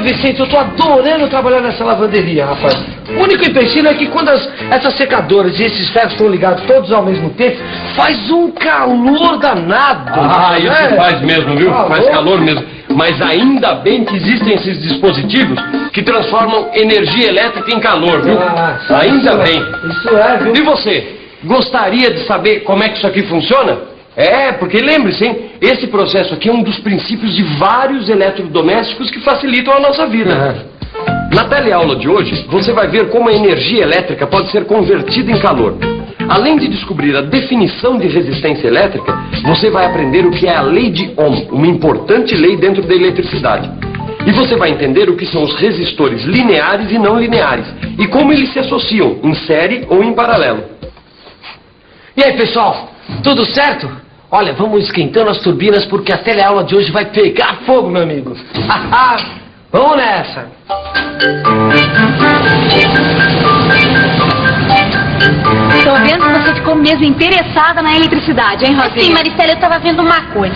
Sabe, Vicente, eu tô adorando trabalhar nessa lavanderia, rapaz. O único empecilho é que quando essas secadoras e esses ferros estão ligados todos ao mesmo tempo, faz um calor danado. Ah, isso faz mesmo, viu? Faz calor mesmo. Mas ainda bem que existem esses dispositivos que transformam energia elétrica em calor, viu? Ainda bem. Isso é, viu? E você, gostaria de saber como é que isso aqui funciona? É, porque lembre-se, hein? Esse processo aqui é um dos princípios de vários eletrodomésticos que facilitam a nossa vida. Na teleaula de hoje, você vai ver como a energia elétrica pode ser convertida em calor. Além de descobrir a definição de resistência elétrica, você vai aprender o que é a lei de Ohm, uma importante lei dentro da eletricidade. E você vai entender o que são os resistores lineares e não lineares, e como eles se associam, em série ou em paralelo. E aí, pessoal, tudo certo? Olha, vamos esquentando as turbinas porque a teleaula de hoje vai pegar fogo, meu amigo. Vamos nessa. Tô vendo que você ficou mesmo interessada na eletricidade, hein, Rosinha? Sim, Maricela, eu estava vendo uma coisa.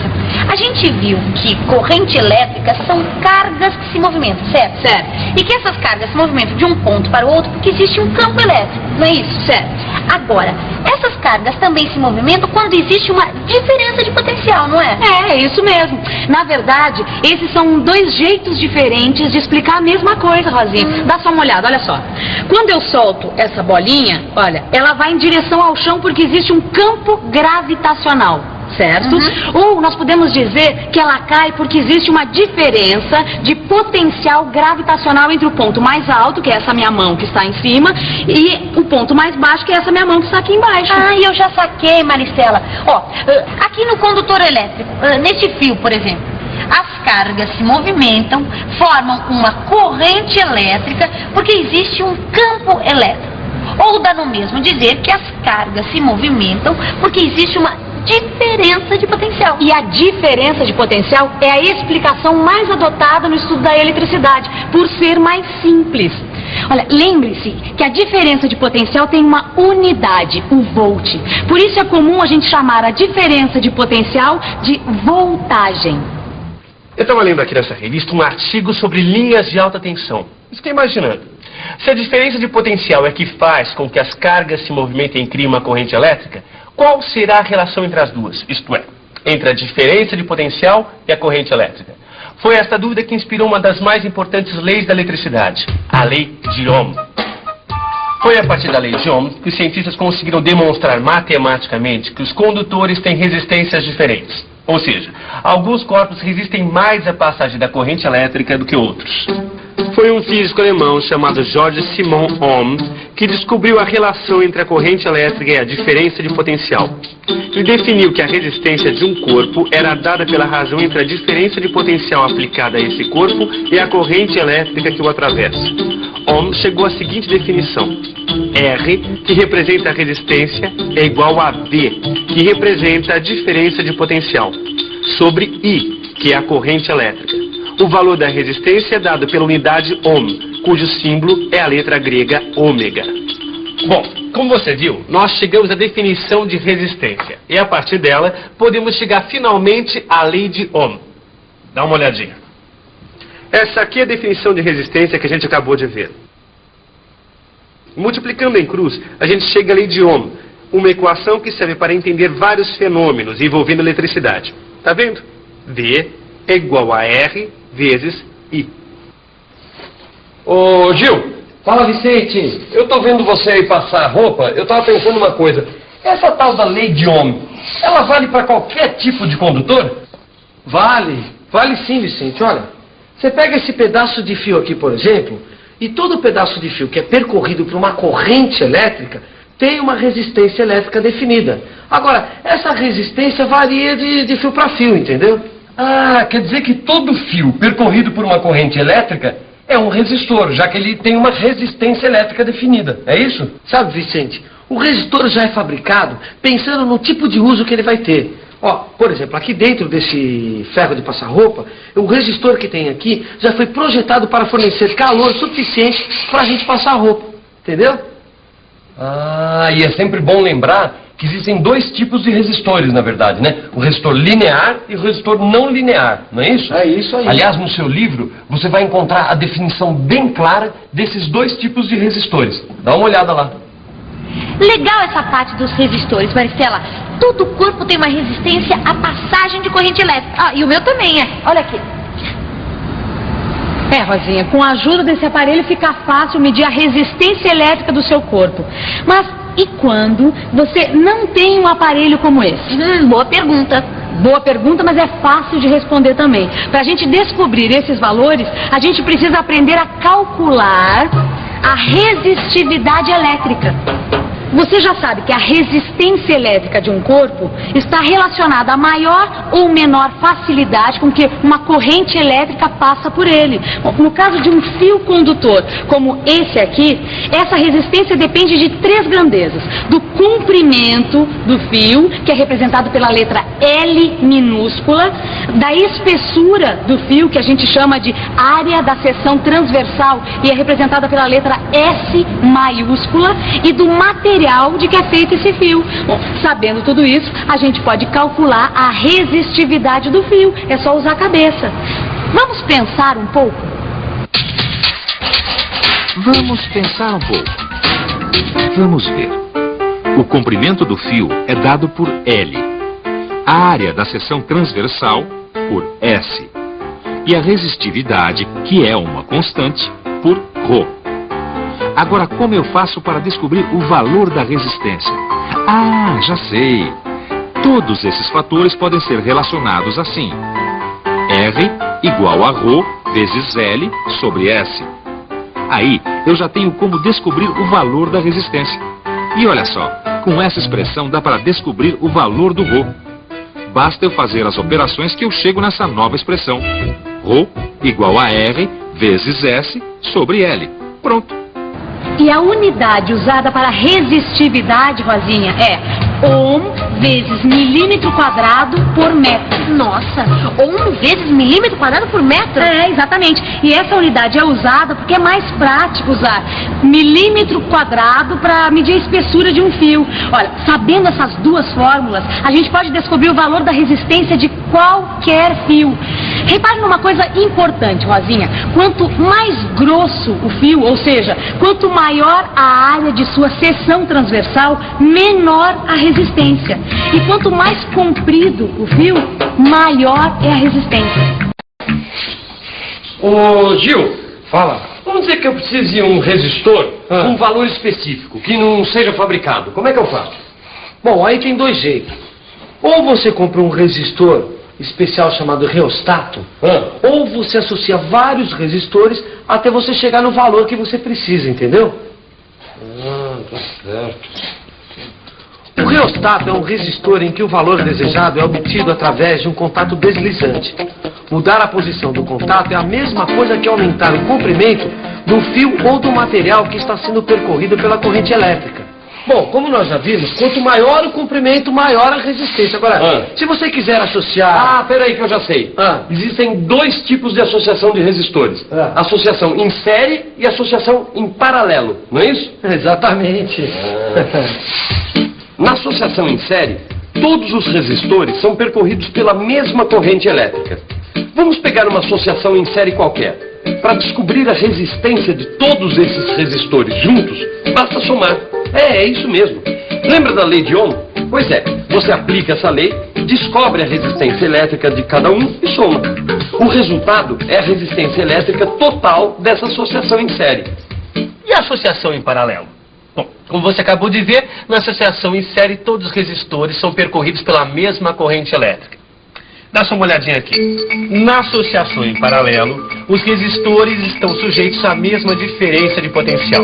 A gente viu que corrente elétrica são cargas que se movimentam, certo? Certo. E que essas cargas se movimentam de um ponto para o outro porque existe um campo elétrico, não é isso? Certo. Agora, essas cargas também se movimentam quando existe uma diferença de potencial, não é? É isso mesmo. Na verdade, esses são dois jeitos diferentes de explicar a mesma coisa, Rosinha. Dá só uma olhada, olha só. Quando eu solto essa bolinha, olha, ela vai em direção ao chão porque existe um campo gravitacional. Certo? Ou nós podemos dizer que ela cai porque existe uma diferença de potencial gravitacional entre o ponto mais alto, que é essa minha mão que está em cima, e o ponto mais baixo, que é essa minha mão que está aqui embaixo. Ah, eu já saquei, Maricela. Ó, aqui no condutor elétrico, nesse fio, por exemplo, as cargas se movimentam, formam uma corrente elétrica porque existe um campo elétrico. Ou dá no mesmo dizer que as cargas se movimentam porque existe uma diferença de potencial. E a diferença de potencial é a explicação mais adotada no estudo da eletricidade, por ser mais simples. Olha, lembre-se que a diferença de potencial tem uma unidade, o volt. Por isso é comum a gente chamar a diferença de potencial de voltagem. Eu estava lendo aqui nessa revista um artigo sobre linhas de alta tensão. Fiquei imaginando, se a diferença de potencial é que faz com que as cargas se movimentem e criem uma corrente elétrica, qual será a relação entre as duas? Isto é, entre a diferença de potencial e a corrente elétrica. Foi esta dúvida que inspirou uma das mais importantes leis da eletricidade, a lei de Ohm. Foi a partir da lei de Ohm que os cientistas conseguiram demonstrar matematicamente que os condutores têm resistências diferentes. Ou seja, alguns corpos resistem mais à passagem da corrente elétrica do que outros. Foi um físico alemão chamado Georg Simon Ohm que descobriu a relação entre a corrente elétrica e a diferença de potencial. Ele definiu que a resistência de um corpo era dada pela razão entre a diferença de potencial aplicada a esse corpo e a corrente elétrica que o atravessa. Ohm chegou à seguinte definição: R, que representa a resistência, é igual a V, que representa a diferença de potencial, sobre I, que é a corrente elétrica. O valor da resistência é dado pela unidade Ohm, cujo símbolo é a letra grega ômega. Bom, como você viu, nós chegamos à definição de resistência. E a partir dela, podemos chegar finalmente à lei de Ohm. Dá uma olhadinha. Essa aqui é a definição de resistência que a gente acabou de ver. Multiplicando em cruz, a gente chega à lei de Ohm, uma equação que serve para entender vários fenômenos envolvendo eletricidade. Tá vendo? V é igual a R vezes I. Ô, Gil, Fala, Vicente. eu tô vendo você aí passar roupa, eu tava pensando uma coisa. Essa tal da lei de Ohm, ela vale para qualquer tipo de condutor? Vale sim, Vicente. Olha, você pega esse pedaço de fio aqui, por exemplo, e todo pedaço de fio que é percorrido por uma corrente elétrica tem uma resistência elétrica definida. Agora, essa resistência varia de fio para fio, entendeu? Ah, quer dizer que todo fio percorrido por uma corrente elétrica é um resistor, já que ele tem uma resistência elétrica definida, é isso? Sabe, Vicente, o resistor já é fabricado pensando no tipo de uso que ele vai ter. Ó, por exemplo, aqui dentro desse ferro de passar roupa, o resistor que tem aqui já foi projetado para fornecer calor suficiente para a gente passar roupa, entendeu? Ah, e é sempre bom lembrar que existem dois tipos de resistores, na verdade, né? O resistor linear e o resistor não linear, não é isso? É isso aí. Aliás, no seu livro, você vai encontrar a definição bem clara desses dois tipos de resistores. Dá uma olhada lá. Legal essa parte dos resistores, Maristela. Todo o corpo tem uma resistência à passagem de corrente elétrica. Ah, e o meu também é. Olha aqui. É, Rosinha, com a ajuda desse aparelho fica fácil medir a resistência elétrica do seu corpo. Mas e quando você não tem um aparelho como esse? Boa pergunta. Boa pergunta, mas é fácil de responder também. Para a gente descobrir esses valores, a gente precisa aprender a calcular a resistividade elétrica. Você já sabe que a resistência elétrica de um corpo está relacionada a maior ou menor facilidade com que uma corrente elétrica passa por ele. Bom, no caso de um fio condutor, como esse aqui, essa resistência depende de três grandezas. Do comprimento do fio, que é representado pela letra L minúscula, da espessura do fio, que a gente chama de área da seção transversal, e é representada pela letra S maiúscula, e do material de que é feito esse fio. Bom, sabendo tudo isso, a gente pode calcular a resistividade do fio. É só usar a cabeça. Vamos pensar um pouco? Vamos pensar um pouco. Vamos ver. O comprimento do fio é dado por L. A área da seção transversal por S. E a resistividade, que é uma constante, por ρ. Agora, como eu faço para descobrir o valor da resistência? Ah, já sei. Todos esses fatores podem ser relacionados assim. R igual a ρ vezes L sobre S. Aí, eu já tenho como descobrir o valor da resistência. E olha só, com essa expressão dá para descobrir o valor do ρ. Basta eu fazer as operações que eu chego nessa nova expressão. ρ igual a R vezes S sobre L. Pronto. E a unidade usada para resistividade, Rosinha, é ohm vezes milímetro quadrado por metro. Nossa, ohm vezes milímetro quadrado por metro? É, exatamente. E essa unidade é usada porque é mais prático usar milímetro quadrado para medir a espessura de um fio. Olha, sabendo essas duas fórmulas, a gente pode descobrir o valor da resistência de qualquer fio. Repare numa coisa importante, Rosinha. Quanto mais grosso o fio, ou seja, quanto maior a área de sua seção transversal, menor a resistência. E quanto mais comprido o fio, maior é a resistência. Ô, Gil, Fala. vamos dizer que eu precise de um resistor com um valor específico, que não seja fabricado. Como é que eu faço? Bom, aí tem dois jeitos. Ou você compra um resistor especial chamado reostato, ou você associa vários resistores até você chegar no valor que você precisa, entendeu? Ah, tá certo. O reostato é um resistor em que o valor desejado é obtido através de um contato deslizante. Mudar a posição do contato é a mesma coisa que aumentar o comprimento do fio ou do material que está sendo percorrido pela corrente elétrica. Bom, como nós já vimos, quanto maior o comprimento, maior a resistência. Agora, se você quiser associar... Ah, peraí que eu já sei. Existem dois tipos de associação de resistores. Associação em série e associação em paralelo, não é isso? Exatamente. Na associação em série, todos os resistores são percorridos pela mesma corrente elétrica. Vamos pegar uma associação em série qualquer. Para descobrir a resistência de todos esses resistores juntos, basta somar. É isso mesmo. Lembra da lei de Ohm? Pois é, você aplica essa lei, descobre a resistência elétrica de cada um e soma. O resultado é a resistência elétrica total dessa associação em série. E a associação em paralelo? Bom, como você acabou de ver, na associação em série todos os resistores são percorridos pela mesma corrente elétrica. Dá só uma olhadinha aqui. Na associação em paralelo, os resistores estão sujeitos à mesma diferença de potencial.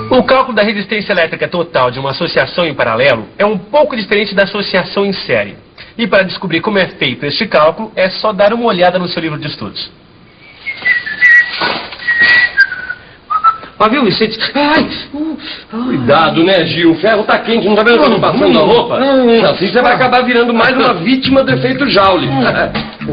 O cálculo da resistência elétrica total de uma associação em paralelo é um pouco diferente da associação em série. E para descobrir como é feito este cálculo, é só dar uma olhada no seu livro de estudos. Mas viu, Vicente? Cuidado, né, Gil? O ferro tá quente, não tá vendo que eu tô passando a roupa? Assim você vai acabar virando mais uma vítima do efeito Joule.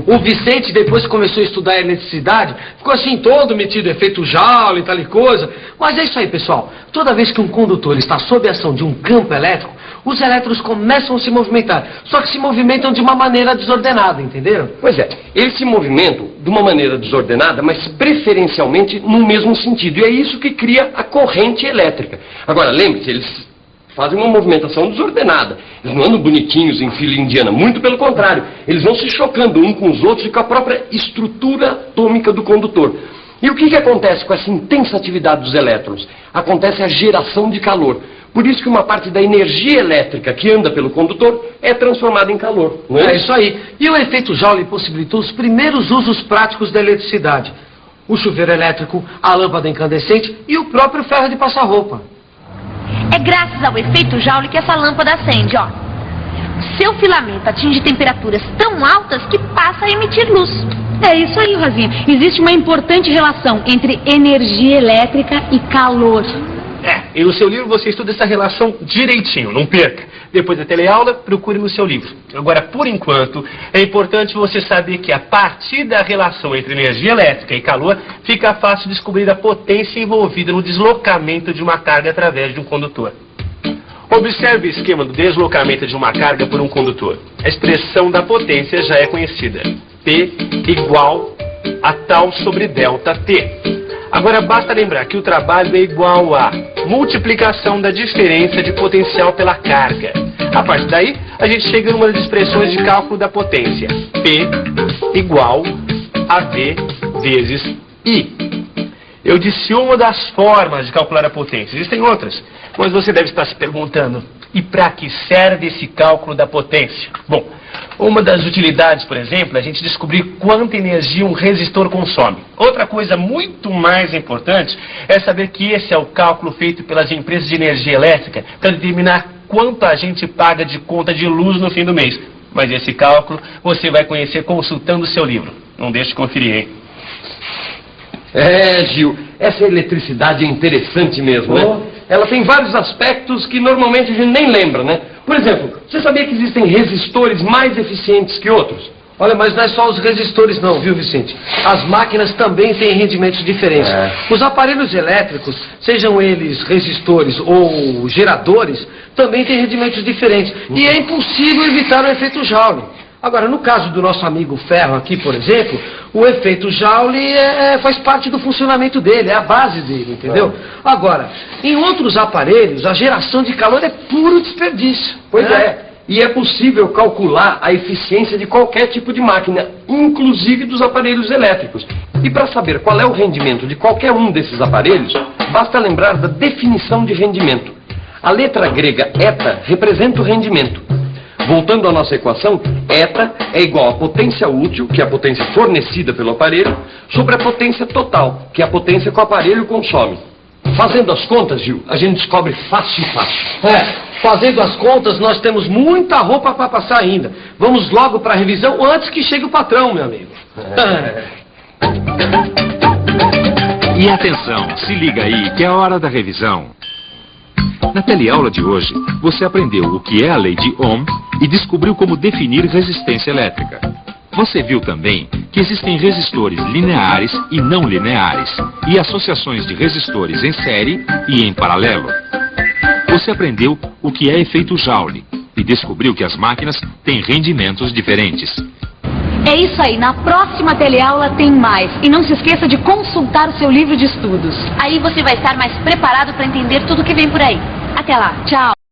O Vicente, depois que começou a estudar a eletricidade, ficou assim todo metido em efeito Joule e tal e coisa. Mas é isso aí, pessoal. Toda vez que um condutor está sob a ação de um campo elétrico, os elétrons começam a se movimentar. Só que se movimentam de uma maneira desordenada, entenderam? Pois é, eles se movimentam de uma maneira desordenada, mas preferencialmente no mesmo sentido. E é isso que cria a corrente elétrica. Agora, lembre-se, eles fazem uma movimentação desordenada. Eles não andam bonitinhos em fila indiana, muito pelo contrário. Eles vão se chocando uns com os outros e com a própria estrutura atômica do condutor. E o que acontece com essa intensa atividade dos elétrons? Acontece a geração de calor. Por isso que uma parte da energia elétrica que anda pelo condutor é transformada em calor. Não é? É isso aí. E o efeito Joule possibilitou os primeiros usos práticos da eletricidade. O chuveiro elétrico, a lâmpada incandescente e o próprio ferro de passar roupa. É graças ao efeito Joule que essa lâmpada acende, ó. Seu filamento atinge temperaturas tão altas que passa a emitir luz. É isso aí, Rosinha. Existe uma importante relação entre energia elétrica e calor. E no seu livro você estuda essa relação direitinho, não perca. Depois da teleaula, procure no seu livro. Agora, por enquanto, é importante você saber que a partir da relação entre energia elétrica e calor, fica fácil descobrir a potência envolvida no deslocamento de uma carga através de um condutor. Observe o esquema do deslocamento de uma carga por um condutor. A expressão da potência já é conhecida. P igual a tal sobre delta T. Agora basta lembrar que o trabalho é igual a multiplicação da diferença de potencial pela carga. A partir daí, a gente chega numa das expressões de cálculo da potência. P igual a V vezes I. Eu disse uma das formas de calcular a potência. Existem outras, mas você deve estar se perguntando, e para que serve esse cálculo da potência? Bom, uma das utilidades, por exemplo, é a gente descobrir quanta energia um resistor consome. Outra coisa muito mais importante é saber que esse é o cálculo feito pelas empresas de energia elétrica para determinar quanto a gente paga de conta de luz no fim do mês. Mas esse cálculo você vai conhecer consultando o seu livro. Não deixe de conferir, hein? Gil, essa eletricidade é interessante mesmo, né? Ela tem vários aspectos que normalmente a gente nem lembra, né? Por exemplo, você sabia que existem resistores mais eficientes que outros? Olha, mas não é só os resistores não, viu, Vicente? As máquinas também têm rendimentos diferentes. Os aparelhos elétricos, sejam eles resistores ou geradores, também têm rendimentos diferentes. E é impossível evitar o efeito Joule. Agora, no caso do nosso amigo ferro aqui, por exemplo, o efeito Joule faz parte do funcionamento dele, é a base dele, entendeu? Agora, em outros aparelhos, a geração de calor é puro desperdício. Pois é. E é possível calcular a eficiência de qualquer tipo de máquina, inclusive dos aparelhos elétricos. E para saber qual é o rendimento de qualquer um desses aparelhos, basta lembrar da definição de rendimento. A letra grega eta representa o rendimento. Voltando à nossa equação, eta é igual à potência útil, que é a potência fornecida pelo aparelho, sobre a potência total, que é a potência que o aparelho consome. Fazendo as contas, Gil, a gente descobre fácil. Fazendo as contas, nós temos muita roupa para passar ainda. Vamos logo para a revisão antes que chegue o patrão, meu amigo. E atenção, se liga aí que é a hora da revisão. Na teleaula de hoje, você aprendeu o que é a lei de Ohm e descobriu como definir resistência elétrica. Você viu também que existem resistores lineares e não lineares, e associações de resistores em série e em paralelo. Você aprendeu o que é efeito Joule e descobriu que as máquinas têm rendimentos diferentes. É isso aí, na próxima teleaula tem mais. E não se esqueça de consultar o seu livro de estudos. Aí você vai estar mais preparado para entender tudo que vem por aí. Até lá, tchau!